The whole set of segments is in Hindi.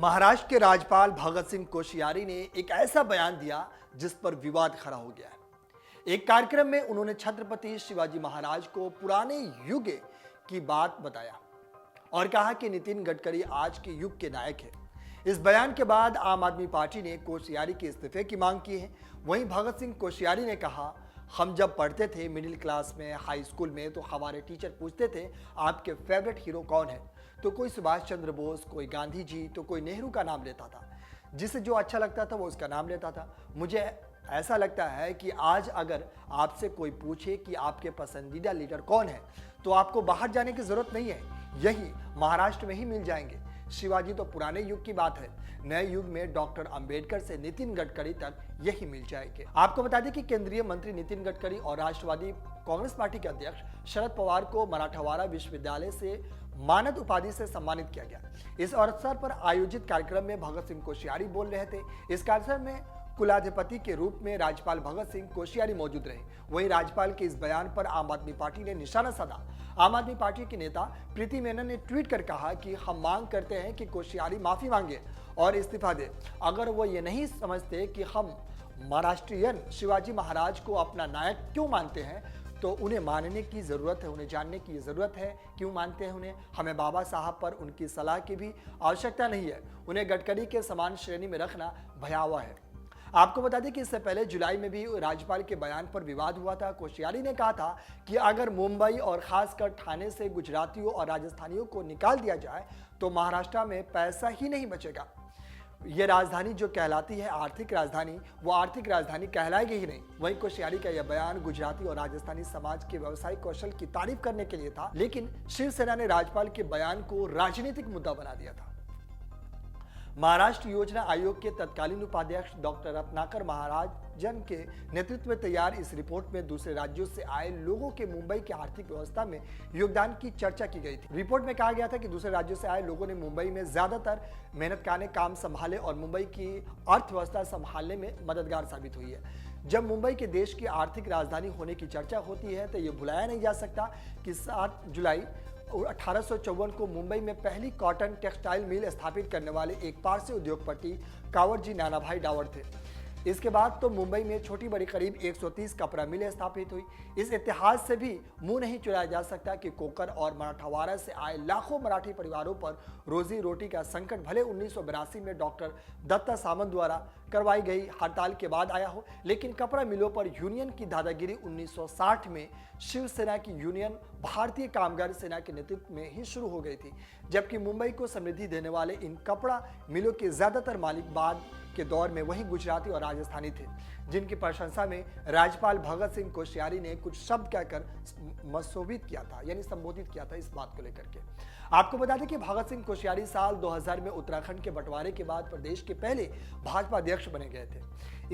महाराष्ट्र के राज्यपाल भगत सिंह कोश्यारी ने एक ऐसा बयान दिया जिस पर विवाद खड़ा हो गया है। एक कार्यक्रम में उन्होंने छत्रपति शिवाजी महाराज को पुराने युग की बात बताया और कहा कि नितिन गडकरी आज के युग के नायक है। इस बयान के बाद आम आदमी पार्टी ने कोश्यारी के इस्तीफे की मांग की है। वहीं भगत सिंह कोश्यारी ने कहा, हम जब पढ़ते थे मिडिल क्लास में, हाई स्कूल में, तो हमारे टीचर पूछते थे आपके फेवरेट हीरो कौन है, तो कोई सुभाष चंद्र बोस, कोई गांधी जी, तो कोई नेहरू का नाम लेता था। जिसे जो अच्छा लगता था वो उसका नाम लेता था। मुझे ऐसा लगता है कि आज अगर आपसे कोई पूछे कि आपके पसंदीदा लीडर कौन है, तो आपको बाहर जाने की जरूरत नहीं है, यही महाराष्ट्र में ही मिल जाएंगे। शिवाजी तो पुराने युग की बात है, नए युग में डॉक्टर अंबेडकर से नितिन गडकरी तक यही मिल जाएंगे। आपको बता दें कि केंद्रीय मंत्री नितिन गडकरी और राष्ट्रवादी कांग्रेस पार्टी के अध्यक्ष शरद पवार को मराठवाड़ा विश्वविद्यालय से मानद उपाधि से सम्मानित किया गया। इस अवसर पर आयोजित कार्यक्रम में भगत सिंह कोश्यारी बोल रहे थे। इस कार्यक्रम में कुलाधिपति के रूप में राज्यपाल भगत सिंह कोश्यारी मौजूद रहे। वहीं राज्यपाल के इस बयान पर आम आदमी पार्टी ने निशाना साधा। आम आदमी पार्टी के नेता प्रीति मेनन ने ट्वीट कर कहा कि हम मांग करते हैं कि कोश्यारी माफी मांगे और इस्तीफा दे। अगर वो ये नहीं समझते कि हम महाराष्ट्रियन शिवाजी महाराज को अपना नायक क्यों मानते हैं, तो उन्हें मानने की ज़रूरत है, उन्हें जानने की ज़रूरत है क्यों मानते हैं उन्हें। हमें बाबा साहब पर उनकी सलाह की भी आवश्यकता नहीं है। उन्हें गडकरी के समान श्रेणी में रखना भयावह है। आपको बता दें कि इससे पहले जुलाई में भी राज्यपाल के बयान पर विवाद हुआ था। कोश्यारी ने कहा था कि अगर मुंबई और खासकर ठाणे से गुजरातियों और राजस्थानियों को निकाल दिया जाए तो महाराष्ट्र में पैसा ही नहीं बचेगा। ये राजधानी जो कहलाती है आर्थिक राजधानी, वो आर्थिक राजधानी कहलाएगी ही नहीं। वहीं कोश्यारी का यह बयान गुजराती और राजस्थानी समाज के व्यवसायिक कौशल की तारीफ करने के लिए था, लेकिन शिवसेना ने राज्यपाल के बयान को राजनीतिक मुद्दा बना दिया था। महाराष्ट्र योजना आयोग के तत्कालीन उपाध्यक्ष डॉक्टर रत्नाकर महाराजन के नेतृत्व में तैयार इस रिपोर्ट में दूसरे राज्यों से आए लोगों के मुंबई की आर्थिक व्यवस्था में योगदान की चर्चा की गई थी। रिपोर्ट में कहा गया था कि दूसरे राज्यों से आए लोगों ने मुंबई में ज्यादातर मेहनतकाने काम संभाले और मुंबई की अर्थव्यवस्था संभालने में मददगार साबित हुई है। जब मुंबई के देश की आर्थिक राजधानी होने की चर्चा होती है तो ये भुलाया नहीं जा सकता कि 7 जुलाई 1854 को मुंबई में पहली कॉटन टेक्सटाइल मिल स्थापित करने वाले एक पारसी उद्योगपति कांवरजी नानाभाई डावर थे। इसके बाद तो मुंबई में छोटी बड़ी करीब 130 कपड़ा मिलें स्थापित हुई। इस इतिहास से भी मुंह नहीं चुराया जा सकता कि कोकर और मराठवाड़ा से आए लाखों मराठी परिवारों पर रोजी रोटी का संकट भले 1982 में डॉक्टर दत्ता सामंत द्वारा करवाई गई हड़ताल के बाद आया हो, लेकिन कपड़ा मिलों पर यूनियन की दादागिरी 1960 में शिवसेना की यूनियन भारतीय कामगार सेना के नेतृत्व में ही शुरू हो गई थी। जबकि मुंबई को समृद्धि देने वाले इन कपड़ा मिलों के ज्यादातर मालिक बाद के दौर में वही गुजराती और राजस्थानी थे, जिनकी प्रशंसा में राज्यपाल भगत सिंह कोश्यारी ने कुछ शब्द कहकर संबोधित किया था, यानी संबोधित किया था इस बात को लेकर के। आपको बता दें कि भगत सिंह कोश्यारी साल 2000 में उत्तराखंड के बंटवारे के बाद प्रदेश के पहले भाजपा अध्यक्ष बने गए थे।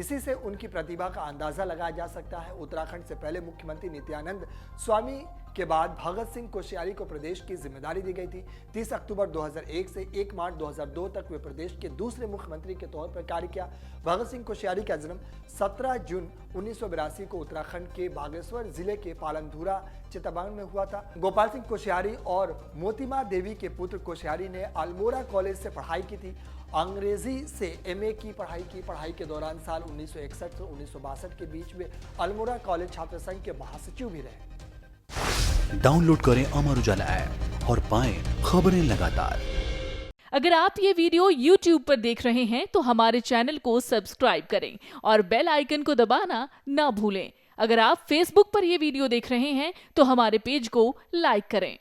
इसी से उनकी प्रतिभा का अंदाजा लगाया जा सकता है। उत्तराखंड से पहले मुख्यमंत्री नित्यानंद स्वामी के बाद भगत सिंह कोश्यारी को प्रदेश की जिम्मेदारी दी गई थी। 30 अक्टूबर 2001 से 1 मार्च 2002 तक वे प्रदेश के दूसरे मुख्यमंत्री के तौर पर कार्य किया। भगत सिंह कोश्यारी का जन्म 17 जून 1982 को उत्तराखंड के बागेश्वर जिले के पालनधुरा चितबांग में हुआ था। गोपाल सिंह कोश्यारी और मोतीमा देवी के पुत्र कोश्यारी ने अल्मोड़ा कॉलेज से पढ़ाई की थी। अंग्रेजी से एमए की पढ़ाई के दौरान साल 1961 से 1962 के बीच में अल्मोड़ा कॉलेज छात्र संघ के महासचिव भी रहे। डाउनलोड करें अमर उजाला ऐप और पाएं खबरें लगातार। अगर आप ये वीडियो YouTube पर देख रहे हैं तो हमारे चैनल को सब्सक्राइब करें और बेल आइकन को दबाना ना भूलें। अगर आप Facebook पर ये वीडियो देख रहे हैं तो हमारे पेज को लाइक करें।